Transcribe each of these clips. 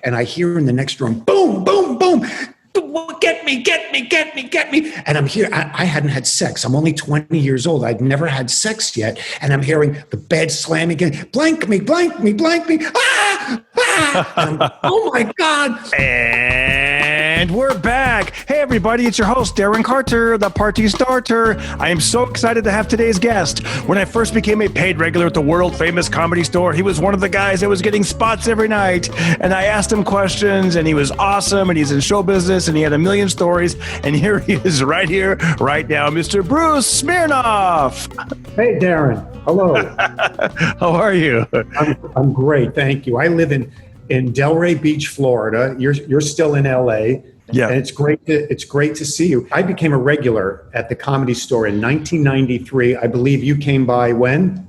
And I hear in the next room, boom, boom, boom. Get me, get me, get me, get me. And I'm here. I hadn't had sex. I'm only 20 years old. I'd never had sex yet. And I'm hearing the bed slam again. Blank me, blank me, blank me. Ah! Ah! And I'm, oh my God. And we're back. Hey, everybody, it's your host, Darren Carter, the party starter. I am so excited to have today's guest. When I first became a paid regular at the world-famous Comedy Store, he was one of the guys that was getting spots every night. And I asked him questions, and he was awesome, and he's in show business, and he had a million stories. And here he is right here, right now, Mr. Bruce Smirnoff. Hey, Darren. Hello. How are you? I'm great. Thank you. I live in Delray Beach, Florida. You're still in LA. Yeah. And it's great to see you. I became a regular at the Comedy Store in 1993. I believe you came by when?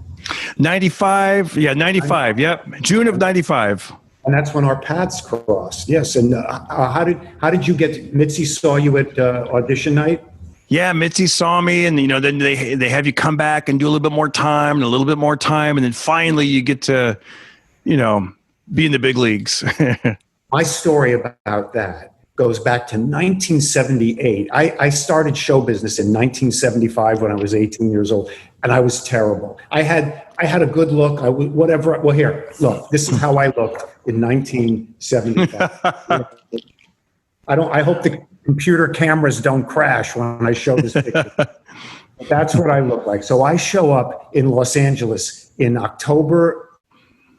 95. Yeah, 95. Yep. June of 95. And that's when our paths crossed. Yes. And how did you get? Mitzi saw you at audition night. Yeah, Mitzi saw me, and then they have you come back and do a little bit more time and a little bit more time, and then finally you get to, be in the big leagues. My story about that goes back to 1978. I started show business in 1975 when I was 18 years old, and I was terrible. I had a good look. Whatever. Well, here, look. This is how I looked in 1975. I hope the computer cameras don't crash when I show this picture. That's what I look like. So I show up in Los Angeles in October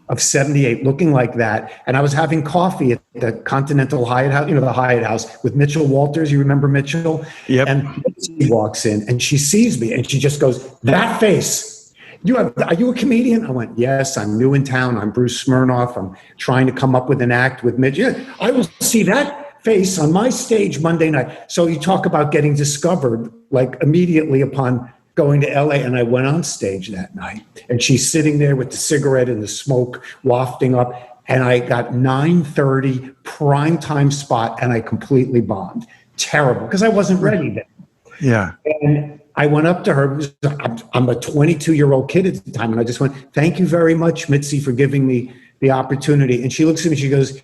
of 78 looking like that. And I was having coffee at the Continental Hyatt House, the Hyatt House with Mitchell Walters. You remember Mitchell? Yep. And she walks in and she sees me and she just goes, that face. Are you a comedian? I went, yes, I'm new in town. I'm Bruce Smirnoff. I'm trying to come up with an act with Mitch. Yeah, I will see that face on my stage Monday night. So you talk about getting discovered like immediately upon going to LA, and I went on stage that night, and she's sitting there with the cigarette and the smoke wafting up, and I got 9:30 prime time spot, and I completely bombed. Terrible, because I wasn't ready then. Yeah. And I went up to her. I'm a 22-year-old kid at the time, and I just went, thank you very much, Mitzi, for giving me the opportunity. And she looks at me, she goes,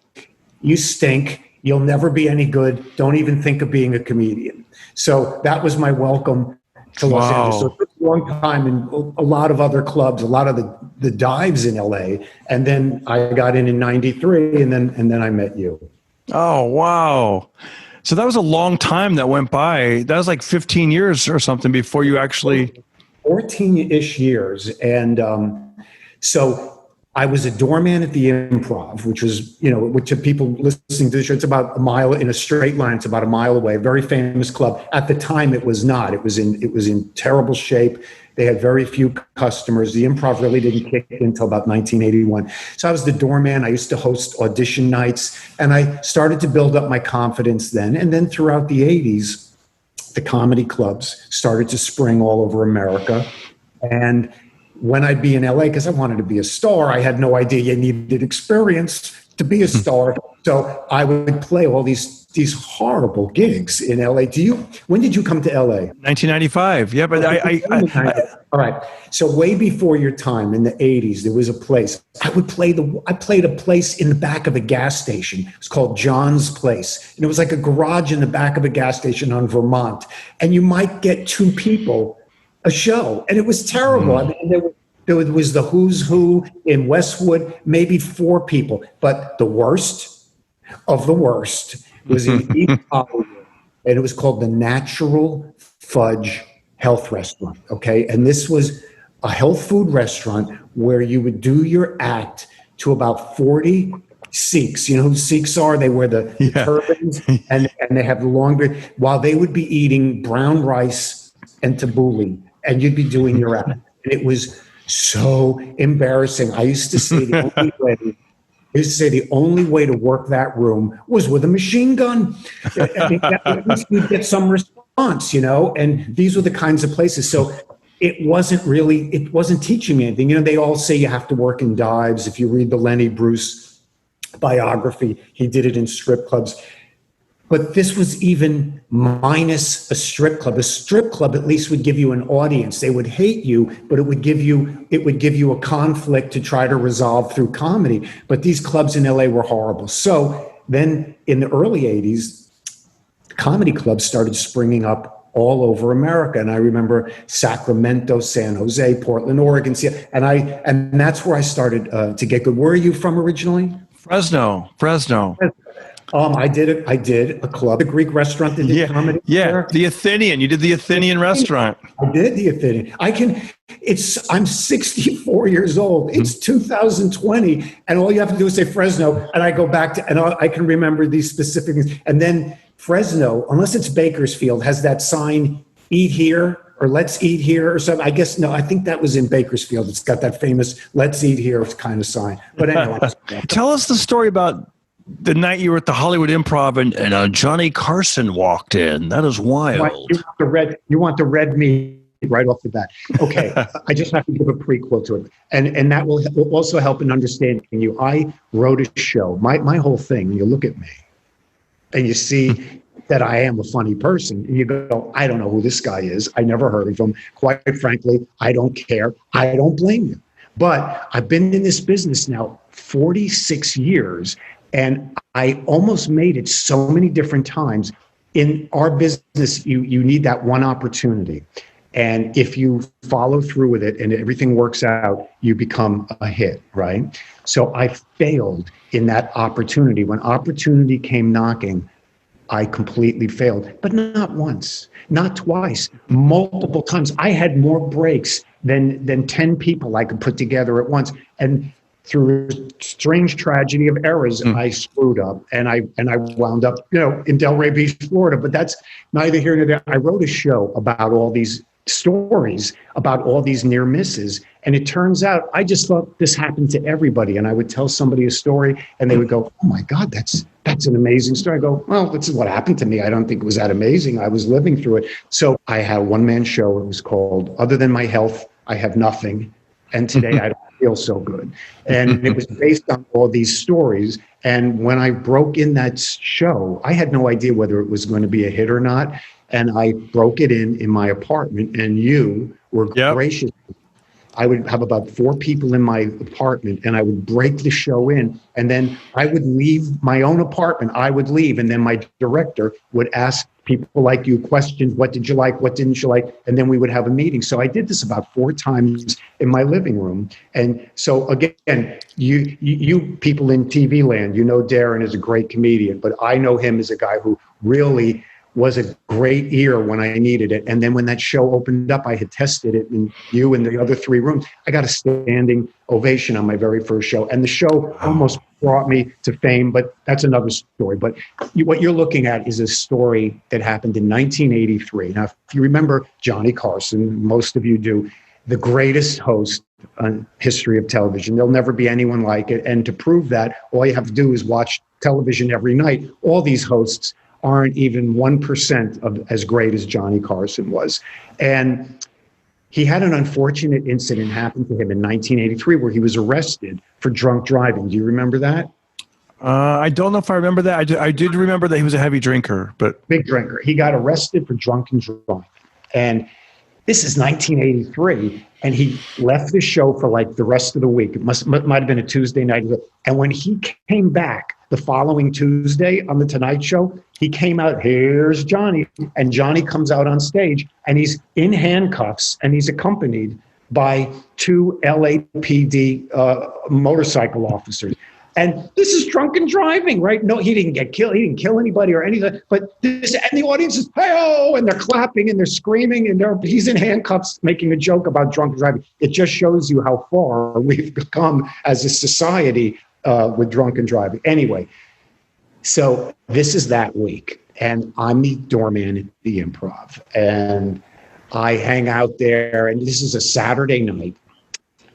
you stink. You'll never be any good. Don't even think of being a comedian. So that was my welcome to Los Angeles. So it took a long time in a lot of other clubs, a lot of the dives in LA. And then I got in 93, and then I met you. Oh, wow. So that was a long time that went by. That was like 15 years or something before you actually... 14-ish years. And so I was a doorman at the Improv, which was, which to people listening to the show, it's about a mile in a straight line. It's about a mile away. Very famous club. At the time, it was not. It was in terrible shape. They had very few customers. The Improv really didn't kick in until about 1981. So I was the doorman. I used to host audition nights, and I started to build up my confidence then. And then throughout the 80s, the comedy clubs started to spring all over America. And when I'd be in LA, because I wanted to be a star, I had no idea you needed experience to be a star. So I would play all these horrible gigs in LA. When did you come to LA? 1995. Yeah, but all right. So way before your time in the 80s, there was a place I played a place in the back of a gas station. It was called John's Place. And it was like a garage in the back of a gas station on Vermont. And you might get two people a show, and it was terrible. I mean, there was the who's who in Westwood, maybe 4 people, but the worst of the worst was in East Hollywood, and it was called the Natural Fudge Health Restaurant. Okay, and this was a health food restaurant where you would do your act to about 40 Sikhs. You know who Sikhs are? They wear the turbans and they have the long beard, while they would be eating brown rice and tabbouleh. And you'd be doing your act. And it was so embarrassing. I used to say the only way to work that room was with a machine gun. I mean, at least you'd get some response, and these were the kinds of places. So it wasn't teaching me anything. They all say you have to work in dives. If you read the Lenny Bruce biography, he did it in strip clubs. But this was even minus a strip club. A strip club at least would give you an audience. They would hate you, but it would give you a conflict to try to resolve through comedy. But these clubs in LA were horrible. So then in the early 80s, comedy clubs started springing up all over America. And I remember Sacramento, San Jose, Portland, Oregon. And that's where I started to get good. Where are you from originally? Fresno. I did a club, a Greek restaurant that did comedy. Yeah, there. the Athenian. You did the Athenian restaurant. I did the Athenian. I'm 64 years old. It's 2020, and all you have to do is say Fresno, and I go back to, and I can remember these specific things. And then Fresno, unless it's Bakersfield, has that sign, eat here, or let's eat here, or something. I guess, no, I think that was in Bakersfield. It's got that famous let's eat here kind of sign. But anyway. Tell us the story about the night you were at the Hollywood Improv and Johnny Carson walked in. That is wild. You want the red meat right off the bat. Okay, I just have to give a prequel to it. And that will also help in understanding you. I wrote a show. My whole thing, you look at me and you see that I am a funny person. And you go, I don't know who this guy is. I never heard of him. Quite frankly, I don't care. I don't blame you. But I've been in this business now 46 years. And I almost made it so many different times. In our business, you need that one opportunity. And if you follow through with it and everything works out, you become a hit, right? So I failed in that opportunity. When opportunity came knocking, I completely failed, but not once, not twice, multiple times. I had more breaks than 10 people I could put together at once. And through a strange tragedy of errors, I screwed up and I wound up, in Delray Beach, Florida. But that's neither here nor there. I wrote a show about all these stories, about all these near misses. And it turns out I just thought this happened to everybody. And I would tell somebody a story and they would go, oh my God, that's an amazing story. I go, well, this is what happened to me. I don't think it was that amazing. I was living through it. So I had a one-man show. It was called Other Than My Health, I Have Nothing. And today I don't feel so good. And it was based on all these stories. And when I broke in that show, I had no idea whether it was going to be a hit or not. And I broke it in my apartment, and you were gracious. I would have about 4 people in my apartment, and I would break the show in, and then I would leave my own apartment. I would leave, and then my director would ask people like you questions. What did you like? What didn't you like? And then we would have a meeting. So I did this about 4 times in my living room. And so again, you people in TV land, Darren is a great comedian, but I know him as a guy who really was a great ear when I needed it. And then when that show opened up, I had tested it, and you and the other 3 rooms, I got a standing ovation on my very first show. And the show almost brought me to fame, but that's another story. But what you're looking at is a story that happened in 1983. Now, if you remember Johnny Carson, most of you do, the greatest host on history of television. There'll never be anyone like it. And to prove that, all you have to do is watch television every night. All these hosts aren't even 1% of as great as Johnny Carson was. And he had an unfortunate incident happen to him in 1983 where he was arrested for drunk driving. Do you remember that? I don't know if I remember that. I did remember that he was a heavy drinker, but big drinker. He got arrested for drunken driving. And this is 1983, and he left the show for like the rest of the week. It might have been a Tuesday night. And when he came back the following Tuesday on the Tonight Show, he came out, here's Johnny. And Johnny comes out on stage, and he's in handcuffs, and he's accompanied by 2 LAPD motorcycle officers. And this is drunken driving, right? No, he didn't get killed. He didn't kill anybody or anything. But this, and the audience is, hey-oh, and they're clapping and they're screaming, and he's in handcuffs making a joke about drunken driving. It just shows you how far we've become as a society with drunken driving. Anyway, so this is that week, and I'm the doorman at the Improv, and I hang out there, and this is a Saturday night.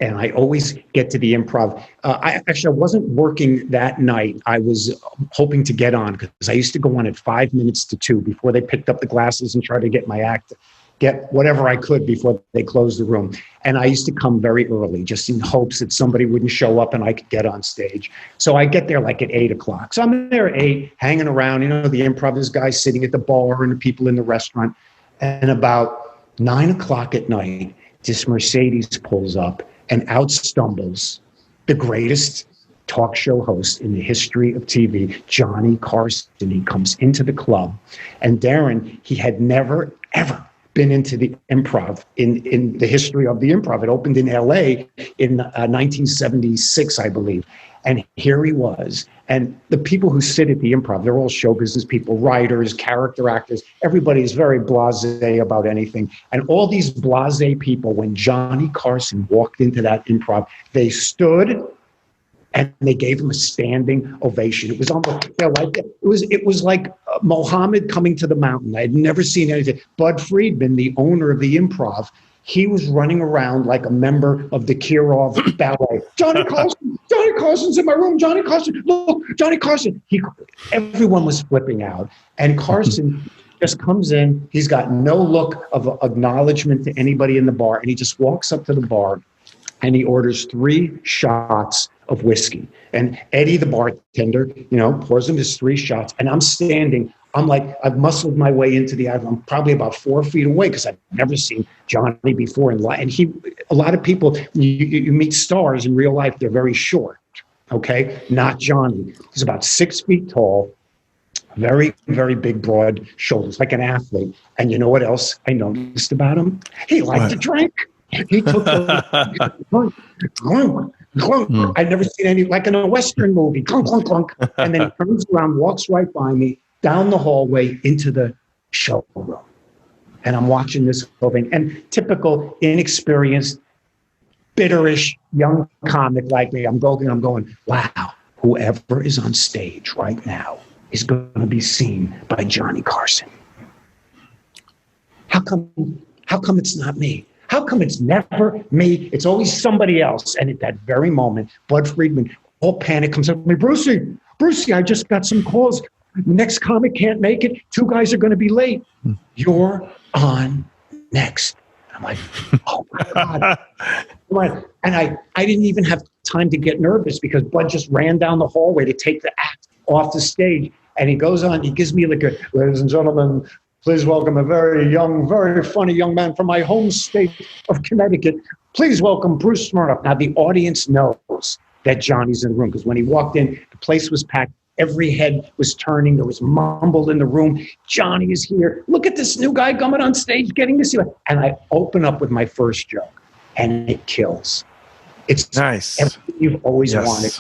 And I always get to the Improv. I wasn't working that night. I was hoping to get on because I used to go on at 5 minutes to 2 before they picked up the glasses and tried to get my act. get whatever I could before they closed the room. And I used to come very early, just in hopes that somebody wouldn't show up and I could get on stage. So I get there like at 8 o'clock. So I'm there at 8, hanging around, the improv guys sitting at the bar and the people in the restaurant. And about 9 o'clock at night, this Mercedes pulls up and out stumbles the greatest talk show host in the history of TV, Johnny Carson. He comes into the club, and Darren, he had never, ever been into the improv in the history of the improv. It opened in LA in 1976, I believe. And here he was. And the people who sit at the improv, they're all show business people, writers, character actors. Everybody is very blasé about anything. And all these blasé people, when Johnny Carson walked into that improv, they stood and they gave him a standing ovation. It was almost like it was like Mohammed coming to the mountain. I had never seen anything. Bud Friedman, the owner of the improv, he was running around like a member of the Kirov ballet. Johnny Carson's in my room. Johnny Carson, look, Johnny Carson. Everyone was flipping out. And Carson just comes in. He's got no look of acknowledgement to anybody in the bar. And he just walks up to the bar and he orders 3 shots of whiskey. And Eddie, the bartender, pours him his 3 shots. And I'm standing. I'm like, I've muscled my way into the aisle. I'm probably about 4 feet away because I've never seen Johnny before in life. And a lot of people, you meet stars in real life, they're very short, okay? Not Johnny. He's about 6 feet tall, very, very big, broad shoulders, like an athlete. And you know what else I noticed about him? He liked to drink. He took I'd never seen any, like in a Western movie, clunk, clunk, clunk. And then he turns around, walks right by me, down the hallway into the showroom. And I'm watching this whole thing. And typical, inexperienced, bitterish young comic like me, I'm going, wow, whoever is on stage right now is going to be seen by Johnny Carson. How come it's not me? How come it's never me? It's always somebody else. And at that very moment, Bud Friedman, all panic, comes up to me, Brucey, I just got some calls. Next comic can't make it. 2 guys are going to be late. You're on next. I'm like, oh my God. And I didn't even have time to get nervous because Bud just ran down the hallway to take the act off the stage. And he goes on, he gives me like ladies and gentlemen, please welcome a very young, very funny young man from my home state of Connecticut. Please welcome Bruce Smirnoff. Now the audience knows that Johnny's in the room because when he walked in, the place was packed. Every head was turning. There was mumbled in the room. Johnny is here. Look at this new guy coming on stage, getting to see it. And I open up with my first joke, and it kills. It's nice. Everything you've always wanted.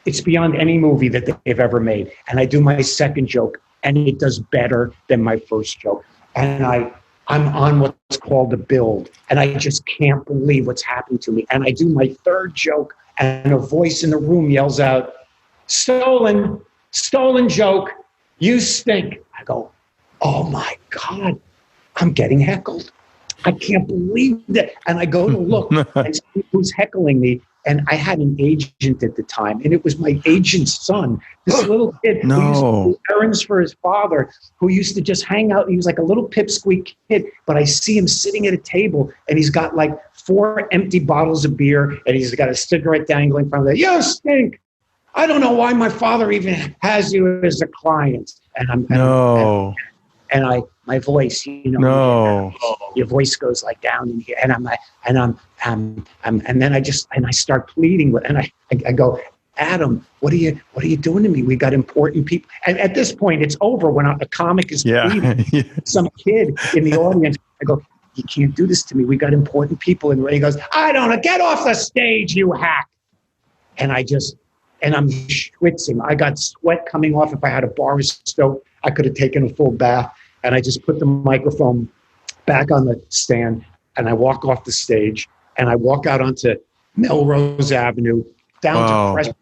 It's beyond any movie that they've ever made. And I do my second joke, and it does better than my first joke. And I'm on what's called a build, and I just can't believe what's happened to me. And I do my third joke, and a voice in the room yells out, stolen joke, you stink. I go, oh my God, I'm getting heckled. I can't believe that. And I go to look and see who's heckling me. And I had an agent at the time, and it was my agent's son, this little kid who used to do errands for his father, who used to just hang out. He was like a little pipsqueak kid, but I see him sitting at a table, and he's got like 4 empty bottles of beer, and he's got a cigarette dangling from there. You stink. I don't know why my father even has you as a client. And my voice, your voice goes like down in here, and and then I start pleading with, and I go, Adam, what are you doing to me? We got important people. And at this point, it's over when a comic is pleading. Some kid in the audience. I go, you can't do this to me. We got important people. And he goes, I don't know. Get off the stage, you hack. And I'm schwitzing. I got sweat coming off. If I had a bar of soap, I could have taken a full bath. And I just put the microphone back on the stand, and I walk off the stage, and I walk out onto Melrose Avenue, down to Presley.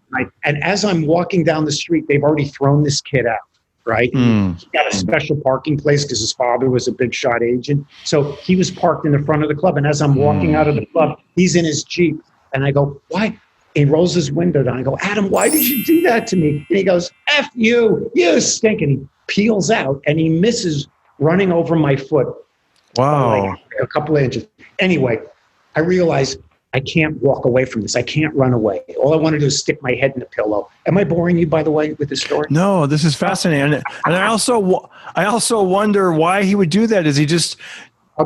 And as I'm walking down the street, they've already thrown this kid out, right? He got a special parking place because his father was a big shot agent. So he was parked in the front of the club. And as I'm walking out of the club, he's in his Jeep. And I go, why? He rolls his window down. I go, Adam, why did you do that to me? And he goes, F you stink. And he peels out, and he misses running over my foot Wow. Like a couple of inches. Anyway, I realized I can't walk away from this. I can't run away. All I want to do is stick my head in the pillow. Am I boring you, by the way, with this story? No, this is fascinating. And I also wonder why he would do that. Is he just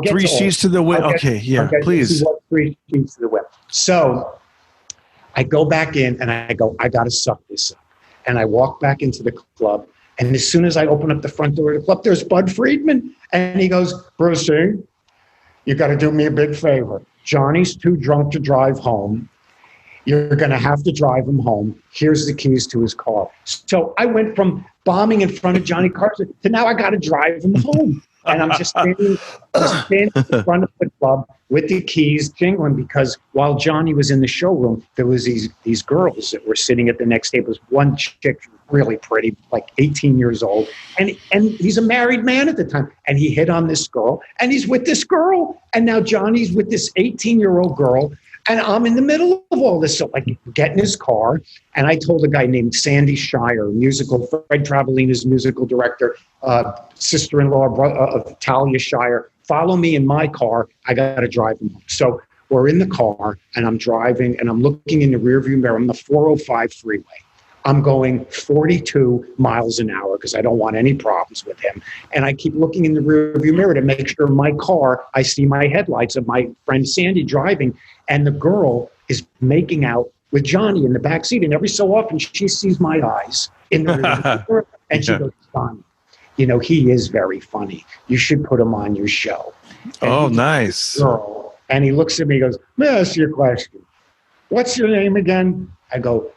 three sheets to the wind? Okay, yeah, please. 3 sheets to the wind. So I go back in and I go, I got to suck this up. And I walk back into the club. And as soon as I open up the front door of the club, there's Bud Friedman. And he goes, Brucey, you got to do me a big favor. Johnny's too drunk to drive home. You're going to have to drive him home. Here's the keys to his car. So I went from bombing in front of Johnny Carson to now I got to drive him home. And I'm just standing in front of the club with the keys jingling, because while Johnny was in the showroom, there was these girls that were sitting at the next table. There was one chick, really pretty, like 18 years old. And he's a married man at the time. And he hit on this girl, and he's with this girl. And now Johnny's with this 18-year-old girl. And I'm in the middle of all this. So I get in his car, and I told a guy named Sandy Shire, Fred Travelina's musical director, sister-in-law of Talia Shire, follow me in my car. I got to drive him home. So we're in the car, and I'm driving, and I'm looking in the rearview mirror. I'm on the 405 freeway. I'm going 42 miles an hour because I don't want any problems with him. And I keep looking in the rearview mirror to make sure my car, I see my headlights of my friend Sandy driving, and the girl is making out with Johnny in the back seat. And every so often she sees my eyes in the rearview mirror, and she goes, Johnny, you know, he is very funny. You should put him on your show. And nice. Girl, and he looks at me and goes, may I ask you a question? What's your name again? I go,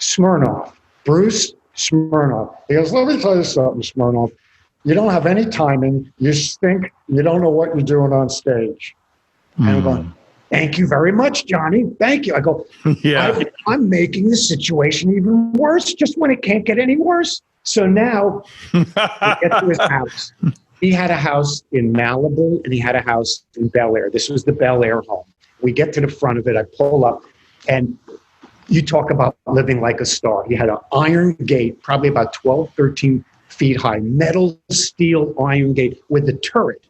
Smirnoff. Bruce Smirnoff. He goes, let me tell you something, Smirnoff. You don't have any timing. You stink. You don't know what you're doing on stage. And I'm going, thank you very much, Johnny. Thank you. I go, yeah. I'm making the situation even worse just when it can't get any worse. So now we get to his house. He had a house in Malibu, and he had a house in Bel Air. This was the Bel Air home. We get to the front of it. I pull up, and you talk about living like a star. He had an iron gate, probably about 12, 13 feet high, metal steel iron gate with a turret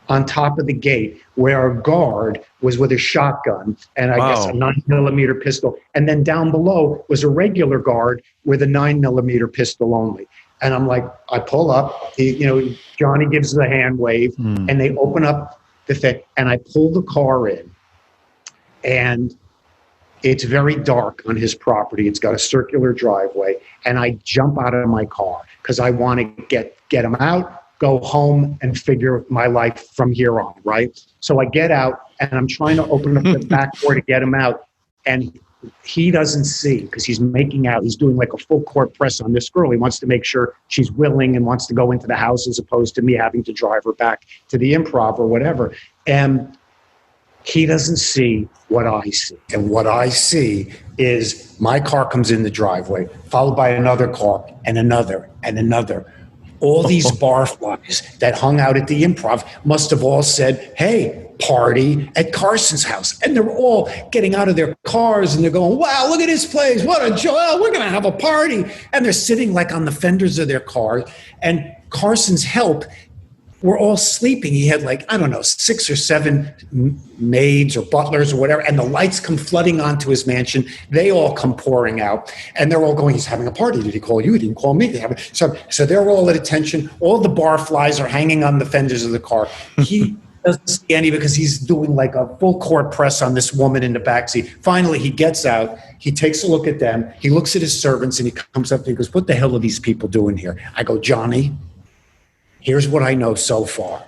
on top of the gate where a guard was with a shotgun and I guess a 9mm pistol. And then down below was a regular guard with a 9mm pistol only. And I'm like, I pull up, Johnny gives the hand wave and they open up the thing, and I pull the car in, and it's very dark on his property. It's got a circular driveway. And I jump out of my car because I want to get him out, go home, and figure my life from here on, right? So I get out, and I'm trying to open up the back door to get him out. And he doesn't see because he's making out. He's doing like a full court press on this girl. He wants to make sure she's willing and wants to go into the house as opposed to me having to drive her back to the Improv or whatever. And he doesn't see what I see. And what I see is my car comes in the driveway, followed by another car and another and another. All these barflies that hung out at the Improv must have all said, hey, party at Carson's house. And they're all getting out of their cars and they're going, wow, look at this place. What a joy. We're going to have a party. And they're sitting like on the fenders of their cars. And Carson's help were all sleeping. He had 6 or 7 maids or butlers or whatever, and the lights come flooding onto his mansion. They all come pouring out, and they're all going, he's having a party. Did he call you? He didn't call me. So they're all at attention. All the barflies are hanging on the fenders of the car. He doesn't see any because he's doing like a full court press on this woman in the backseat. Finally, he gets out. He takes a look at them. He looks at his servants, and he comes up and he goes, what the hell are these people doing here? I go, Johnny, here's what I know so far.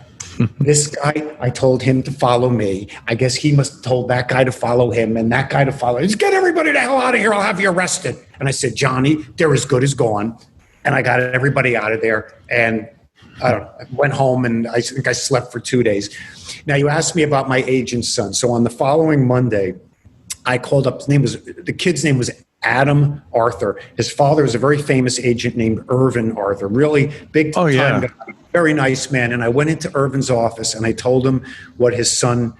This guy, I told him to follow me. I guess he must have told that guy to follow him and that guy to follow. Just get everybody the hell out of here. I'll have you arrested. And I said, Johnny, they're as good as gone. And I got everybody out of there. And I went home, and I think I slept for 2 days. Now, you asked me about my agent's son. So on the following Monday, I called up. The kid's name was Adam Arthur. His father was a very famous agent named Irvin Arthur, really big time guy, very nice man. And I went into Irvin's office and I told him what his son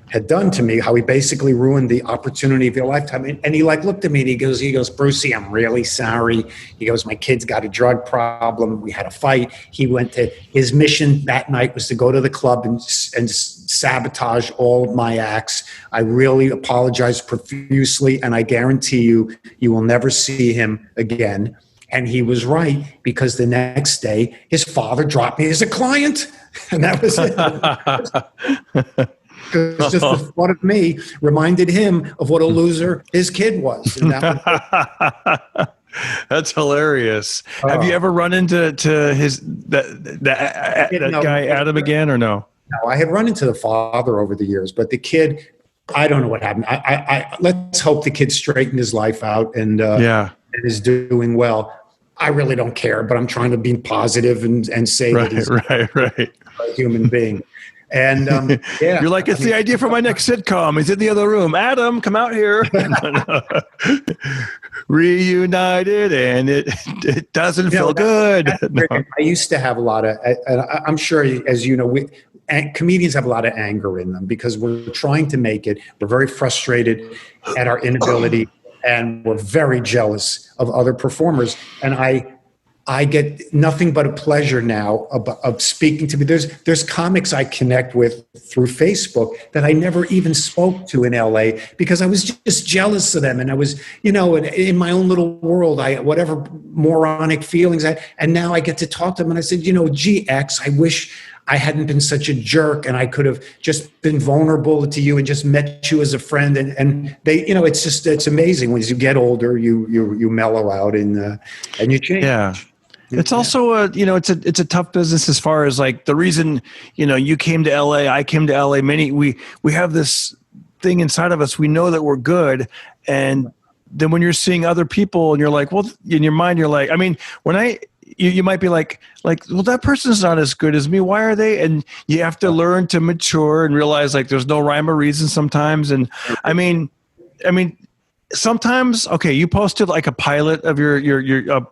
had done to me, how he basically ruined the opportunity of your lifetime. And he like looked at me and he goes, Brucey, I'm really sorry. He goes, my kid's got a drug problem. We had a fight. He went to, his mission that night was to go to the club and sabotage all of my acts. I really apologize profusely, and I guarantee you, you will never see him again. And he was right, because the next day his father dropped me as a client. And that was it. Because just the thought of me reminded him of what a loser his kid was. And that was That's hilarious. Have you ever run into that guy Adam again, or no? No, I had run into the father over the years, but the kid, I don't know what happened. I let's hope the kid straightened his life out and is doing well. I really don't care, but I'm trying to be positive and say that he's a human being. And you're like, it's the idea for my next sitcom. He's in the other room. Adam, come out here. Reunited, and it doesn't feel good. No. I used to have a lot of, I'm sure, as you know, comedians have a lot of anger in them because we're trying to make it. We're very frustrated at our inability, and we're very jealous of other performers. And I get nothing but a pleasure now of speaking to me. There's comics I connect with through Facebook that I never even spoke to in LA because I was just jealous of them. And I was, in my own little world, whatever moronic feelings and now I get to talk to them. And I said, GX, I wish I hadn't been such a jerk and I could have just been vulnerable to you and just met you as a friend. And they, it's amazing. As you get older, you mellow out and you change. Yeah. It's also it's a tough business as far as like the reason, you came to LA, I came to LA, we have this thing inside of us. We know that we're good. And then when you're seeing other people and you're like, well, in your mind, you're like, I mean, you might be like, well, that person's not as good as me. Why are they? And you have to learn to mature and realize like there's no rhyme or reason sometimes. And I mean, sometimes, okay, you posted like a pilot of your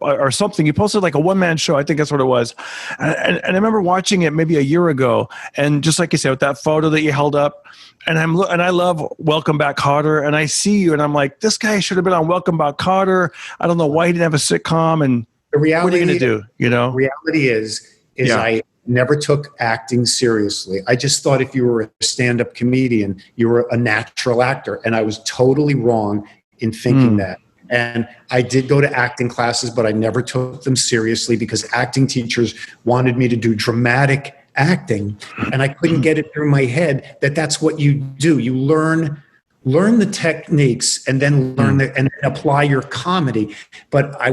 or something. You posted like a one-man show. I think that's what it was. And I remember watching it maybe a year ago. And just like you said, with that photo that you held up, and I love Welcome Back, Kotter. And I see you, and I'm like, this guy should have been on Welcome Back, Kotter. I don't know why he didn't have a sitcom. And the reality, what are you going to do? The reality is I never took acting seriously. I just thought if you were a stand-up comedian, you were a natural actor. And I was totally wrong in thinking that. And I did go to acting classes, but I never took them seriously because acting teachers wanted me to do dramatic acting. And I couldn't get it through my head that that's what you do. You learn the techniques and then and apply your comedy. But I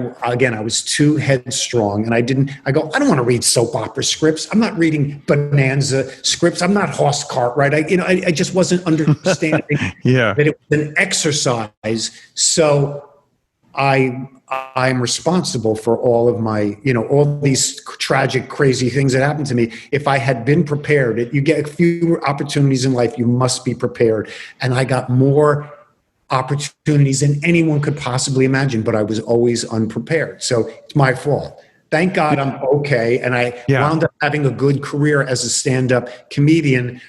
was too headstrong and I don't want to read soap opera scripts. I'm not reading Bonanza scripts. I'm not Hoss Cartwright. I just wasn't understanding that it was an exercise. So I'm responsible for all of my, all these tragic, crazy things that happened to me. If I had been prepared, you get a few opportunities in life, you must be prepared. And I got more opportunities than anyone could possibly imagine, but I was always unprepared. So it's my fault. Thank God I'm okay. And I wound up having a good career as a stand-up comedian,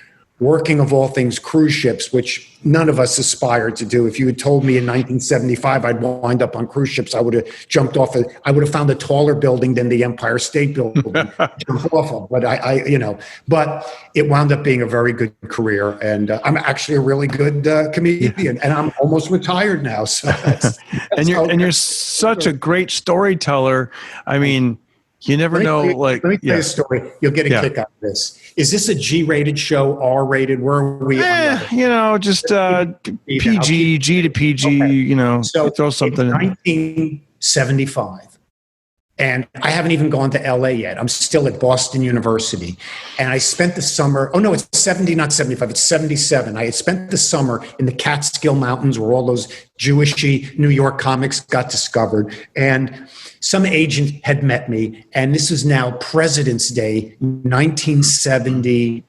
working of all things cruise ships, which none of us aspired to do. If you had told me in 1975 I'd wind up on cruise ships, I would have jumped off. I would have found a taller building than the Empire State Building. Jump off of. But but it wound up being a very good career, and I'm actually a really good comedian, and I'm almost retired now. So that's and you're such a great storyteller. I mean, you never know. Let me tell you a story. You'll get a kick out of this. Is this a G-rated show, R-rated? Where are we? Just PG, G to PG. Okay. So throw something in. 1975, and I haven't even gone to LA yet. I'm still at Boston University, and I spent the summer. Oh no, it's 70, not 75. It's 77. I had spent the summer in the Catskill Mountains, where all those Jewishy New York comics got discovered, and some agent had met me, and this is now President's Day, 1978.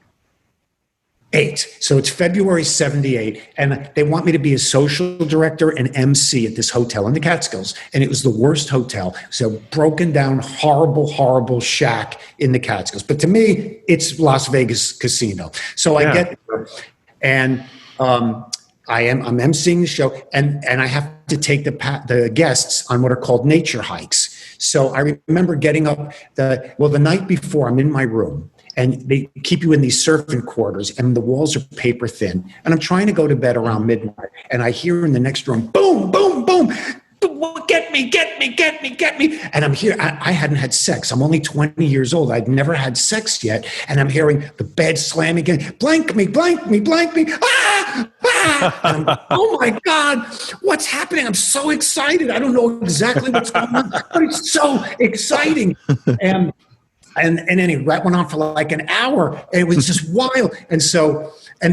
So it's February 78, and they want me to be a social director and MC at this hotel in the Catskills. And it was the worst hotel. So broken down, horrible, horrible shack in the Catskills. But to me, it's Las Vegas casino. So I get there, And I'm emceeing the show, and I have to take the guests on what are called nature hikes. So I remember getting up the night before. I'm in my room, and they keep you in these servant quarters, and the walls are paper thin. And I'm trying to go to bed around midnight, and I hear in the next room, boom, boom, boom. Get me. And I'm here. I hadn't had sex. I'm only 20 years old. I'd never had sex yet. And I'm hearing the bed slamming again. Blank me. Ah! And I'm, oh my God, what's happening? I'm so excited. I don't know exactly what's going on, but it's so exciting. And anyway, that went on for like an hour. And it was just wild. And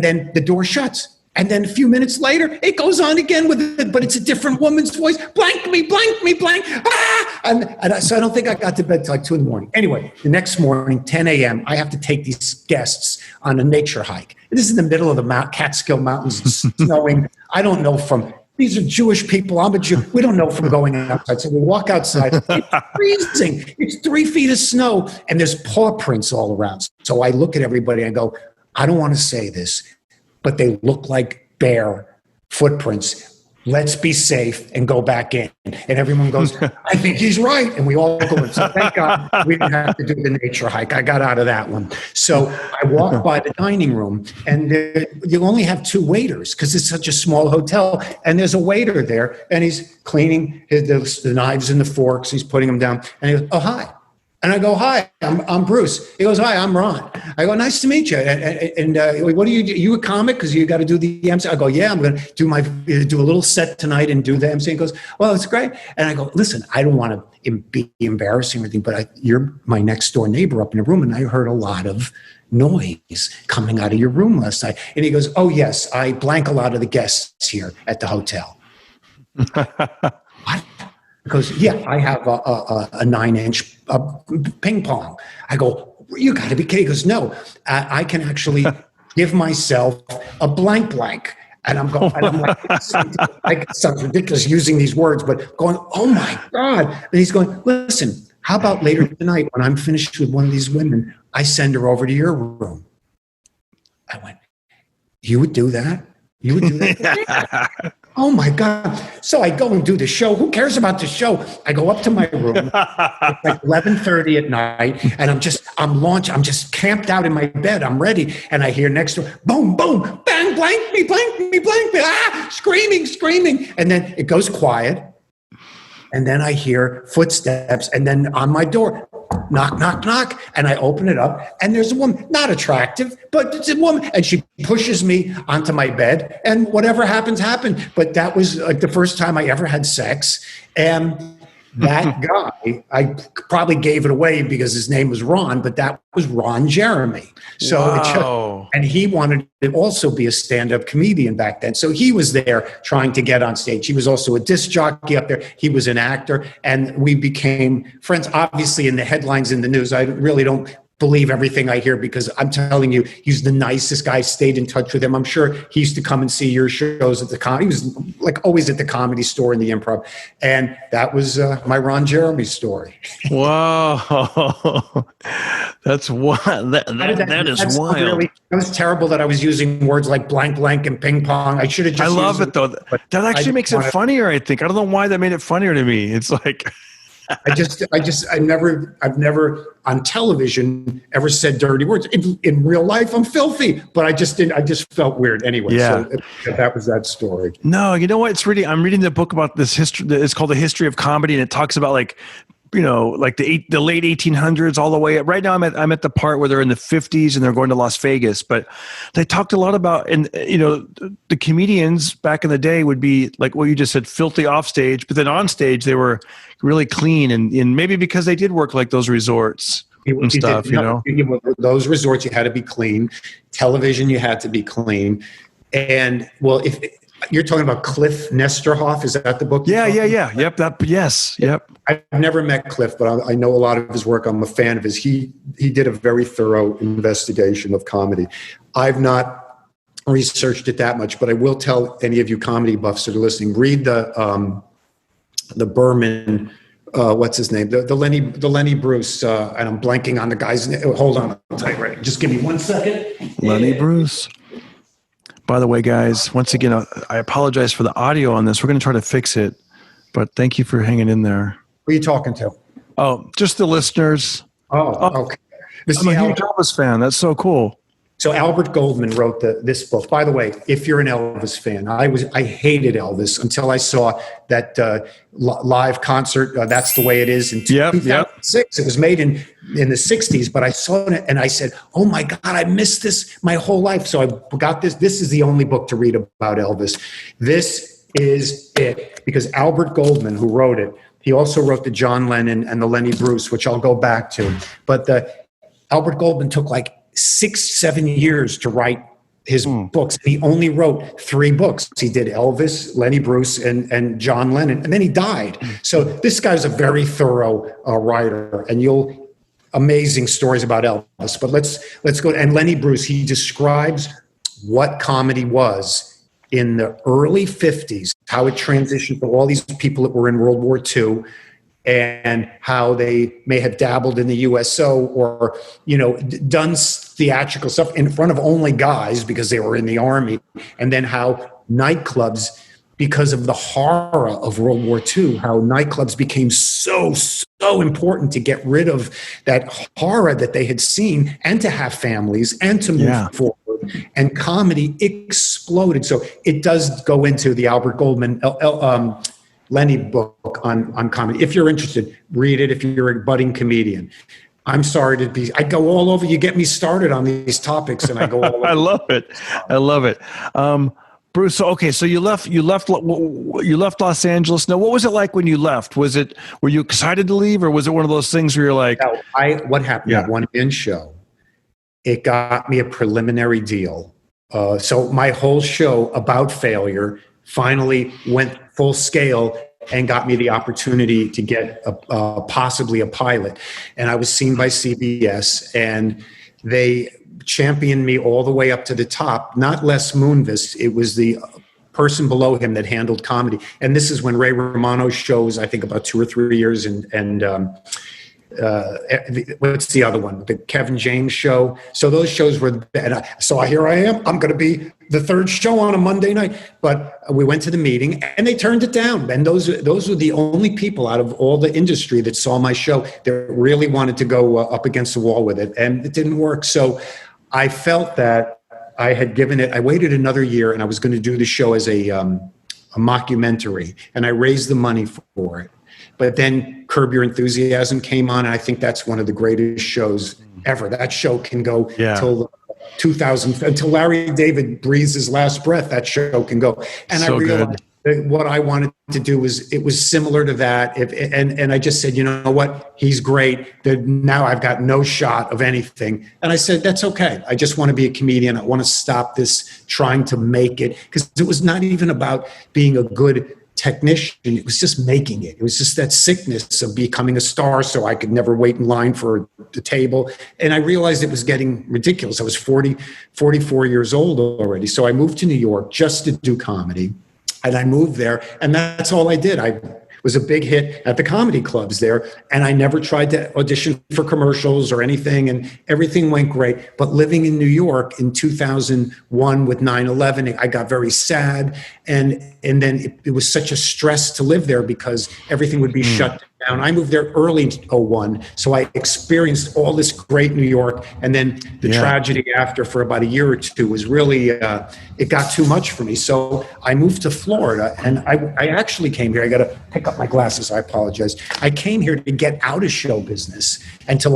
then the door shuts. And then a few minutes later, it goes on again with it, but it's a different woman's voice. Blank me. Ah! So I don't think I got to bed till like 2 a.m. Anyway, the next morning, 10 a.m., I have to take these guests on a nature hike. This is in the middle of the Catskill Mountains, snowing. I don't know these are Jewish people. I'm a Jew. We don't know from going outside. So we walk outside. It's freezing. It's 3 feet of snow, and there's paw prints all around. So I look at everybody and I go, I don't want to say this, but they look like bear footprints. Let's be safe and go back in. And everyone goes, I think he's right. And we all go in. So thank God we didn't have to do the nature hike. I got out of that one. So I walk by the dining room, and you only have 2 waiters because it's such a small hotel. And there's a waiter there, and he's cleaning the knives and the forks. He's putting them down. And he goes, oh, hi. And I go, hi, I'm Bruce. He goes, hi, I'm Ron. I go, nice to meet you. And what do you do? You a comic? Because you got to do the MC. I go, yeah, I'm going to do a little set tonight and do the MC. He goes, well, it's great. And I go, listen, I don't want to be embarrassing or anything, but you're my next door neighbor up in the room, and I heard a lot of noise coming out of your room last night. And he goes, oh, yes, I blank a lot of the guests here at the hotel. What? Because, yeah, I have a 9-inch ping pong. I go, you got to be kidding. He goes, no, I can actually give myself a blank. And I'm going, and I'm like, it sounds ridiculous using these words, but going, oh my God. And he's going, listen, how about later tonight when I'm finished with one of these women, I send her over to your room. I went, you would do that? You would do that? Oh my God. So I go and do the show. Who cares about the show? I go up to my room. It's like 11:30 at night, and I'm just camped out in my bed. I'm ready. And I hear next door, boom, boom, bang, blank me, screaming. And then it goes quiet. And then I hear footsteps, and then on my door, knock. And I open it up, and there's a woman, not attractive, but it's a woman. And she pushes me onto my bed, and whatever happens, happened. But that was like the first time I ever had sex. And that guy, I probably gave it away because his name was Ron, but that was Ron Jeremy. So wow. And he wanted to also be a stand-up comedian back then. So he was there trying to get on stage. He was also a disc jockey up there. He was an actor, and we became friends. Obviously, in the headlines in the news, I really don't believe everything I hear, because I'm telling you, he's the nicest guy. Stayed in touch with him. I'm sure he used to come and see your shows at the comedy. He was like always at the Comedy Store in the Improv. And that was my Ron Jeremy story. Wow. That's wild. That is wild. Really, it was terrible that I was using words like blank and ping pong. I should have just I love it though. That actually makes it funnier, I think. I don't know why that made it funnier to me. It's like I've never on television ever said dirty words. In real life, I'm filthy, but I just felt weird anyway. Yeah. So that was that story. No, you know what? I'm reading the book about this history. It's called The History of Comedy, and it talks about like the late 1800s all the way up. Right now I'm at the part where they're in the 50s and they're going to Las Vegas, but they talked a lot about, and the comedians back in the day would be like what you just said, filthy off stage, but then on stage they were really clean, and maybe because they did work like those resorts and stuff, those resorts, you had to be clean. Television, you had to be clean. And well, if you're talking about Cliff Nesterhoff, is that the book? Yeah. Yep. Yes. Yep. I've never met Cliff, but I know a lot of his work. I'm a fan of his. He did a very thorough investigation of comedy. I've not researched it that much, but I will tell any of you comedy buffs that are listening, read the Berman, what's his name? The Lenny Bruce, and I'm blanking on the guy's name. Hold on, I'll tell you right. Just give me 1 second. Lenny Bruce. By the way, guys, once again, I apologize for the audio on this. We're going to try to fix it, but thank you for hanging in there. Who are you talking to? Oh, just the listeners. Oh, okay. I'm a huge Elvis fan. That's so cool. So Albert Goldman wrote this book. By the way, if you're an Elvis fan, I hated Elvis until I saw that live concert. That's the way it is in 2006. It was made in the 60s, but I saw it and I said, "Oh my God, I missed this my whole life." So I got this. This is the only book to read about Elvis. This is it, because Albert Goldman, who wrote it, he also wrote the John Lennon and the Lenny Bruce, which I'll go back to. But Albert Goldman took like 6-7 years to write his books. He only wrote 3 books. He did Elvis, Lenny Bruce, and John Lennon, and then he died. So this guy's a very thorough writer, and amazing stories about Elvis. But let's go. And Lenny Bruce, he describes what comedy was in the early 50s, how it transitioned to all these people that were in World War II, and how they may have dabbled in the USO or, done theatrical stuff in front of only guys because they were in the army. And then how nightclubs, because of the horror of World War II, how nightclubs became so important to get rid of that horror that they had seen and to have families and to move forward. And comedy exploded. So it does go into the Albert Goldman Lenny book on comedy. If you're interested, read it. If you're a budding comedian, I'm sorry I go all over. You get me started on these topics, and I go all over. I love it. Bruce. Okay, so you left Los Angeles. Now, what was it like when you left? Were you excited to leave, or was it one of those things where you're like, no, what happened at one man show? It got me a preliminary deal. So my whole show about failure finally went full scale and got me the opportunity to get possibly a pilot. And I was seen by CBS, and they championed me all the way up to the top. Not Les Moonves. It was the person below him that handled comedy. And this is when Ray Romano's show was, I think, about 2 or 3 years, and what's the other one? The Kevin James show. So those shows were, so here I am. I'm going to be the 3rd show on a Monday night. But we went to the meeting and they turned it down. And those were the only people out of all the industry that saw my show that really wanted to go up against the wall with it. And it didn't work. So I felt that I had given it, I waited another year, and I was going to do the show as a mockumentary, and I raised the money for it. But then Curb Your Enthusiasm came on, and I think that's one of the greatest shows ever. That show can go till 2000, until Larry David breathes his last breath. That show can go. And so I realized that what I wanted to do was similar to that. And I just said, you know what? He's great. Now I've got no shot of anything. And I said, that's okay. I just want to be a comedian. I want to stop this trying to make it, because it was not even about being a good technician. It was just making it. It was just that sickness of becoming a star, so I could never wait in line for the table. And I realized it was getting ridiculous. I was 44 years old already. So I moved to New York just to do comedy. And I moved there, and that's all I did. I was a big hit at the comedy clubs there, and I never tried to audition for commercials or anything, and everything went great. But living in New York in 2001 with 9/11, I got very sad, and then it was such a stress to live there because everything would be shut down. I moved there early in 2001, so I experienced all this great New York, and then the tragedy after for about a year or two was really, it got too much for me. So I moved to Florida, and I actually came here. I got to pick up my glasses. I apologize. I came here to get out of show business and to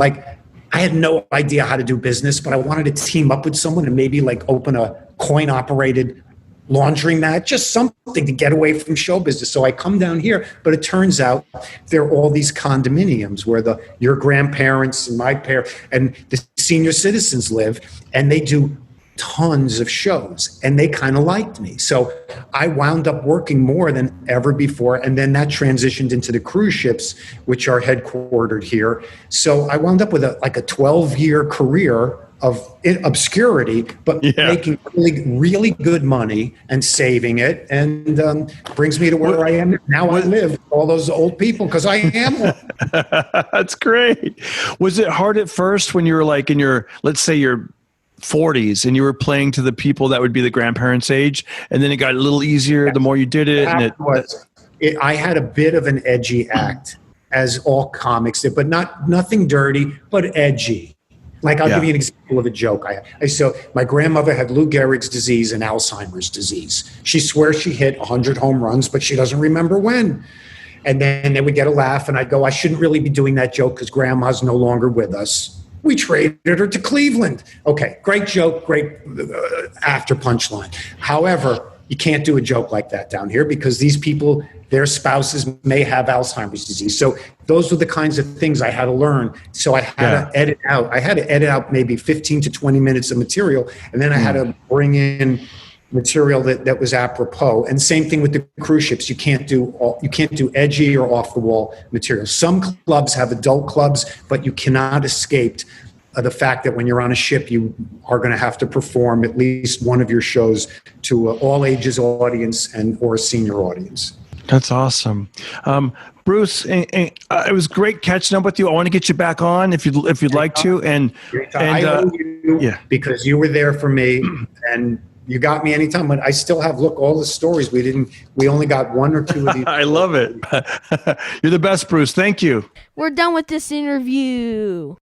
I had no idea how to do business, but I wanted to team up with someone and maybe open a coin-operated laundromat, just something to get away from show business. So I come down here, but it turns out there are all these condominiums where your grandparents and my parents and the senior citizens live, and they do tons of shows, and they kind of liked me. So I wound up working more than ever before, and then that transitioned into the cruise ships, which are headquartered here. So I wound up with a 12-year career of obscurity, but making really, really good money and saving it, and brings me to where I am now. I live with all those old people because I am one. That's great. Was it hard at first when you were in your, let's say your 40s and you were playing to the people that would be the grandparents' age, and then it got a little easier the more you did it. I had a bit of an edgy act, as all comics did, but nothing dirty, but edgy. Like, I'll give you an example of a joke. So my grandmother had Lou Gehrig's disease and Alzheimer's disease. She swears she hit 100 home runs, but she doesn't remember when. And then they would get a laugh, and I'd go, I shouldn't really be doing that joke because grandma's no longer with us. We traded her to Cleveland. Okay, great joke, great after punchline. However, you can't do a joke like that down here because these people, their spouses may have Alzheimer's disease. So those were the kinds of things I had to learn. So I had to edit out. I had to edit out maybe 15 to 20 minutes of material, and then I had to bring in material that was apropos. And same thing with the cruise ships. You can't do edgy or off the wall material. Some clubs have adult clubs, but you cannot escape the fact that when you're on a ship, you are going to have to perform at least one of your shows to all ages audience or a senior audience. That's awesome. Bruce, it was great catching up with you. I want to get you back on if you'd like to. And I owe you because you were there for me and you got me anytime, but I still have, all the stories we only got one or two of these. I love it. You're the best, Bruce. Thank you. We're done with this interview.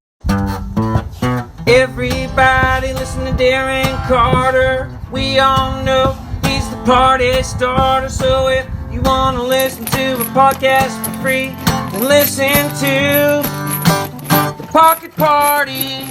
Everybody listen to Darren Carter. We all know he's the party starter. So if you want to listen to a podcast for free, then listen to The Pocket Party.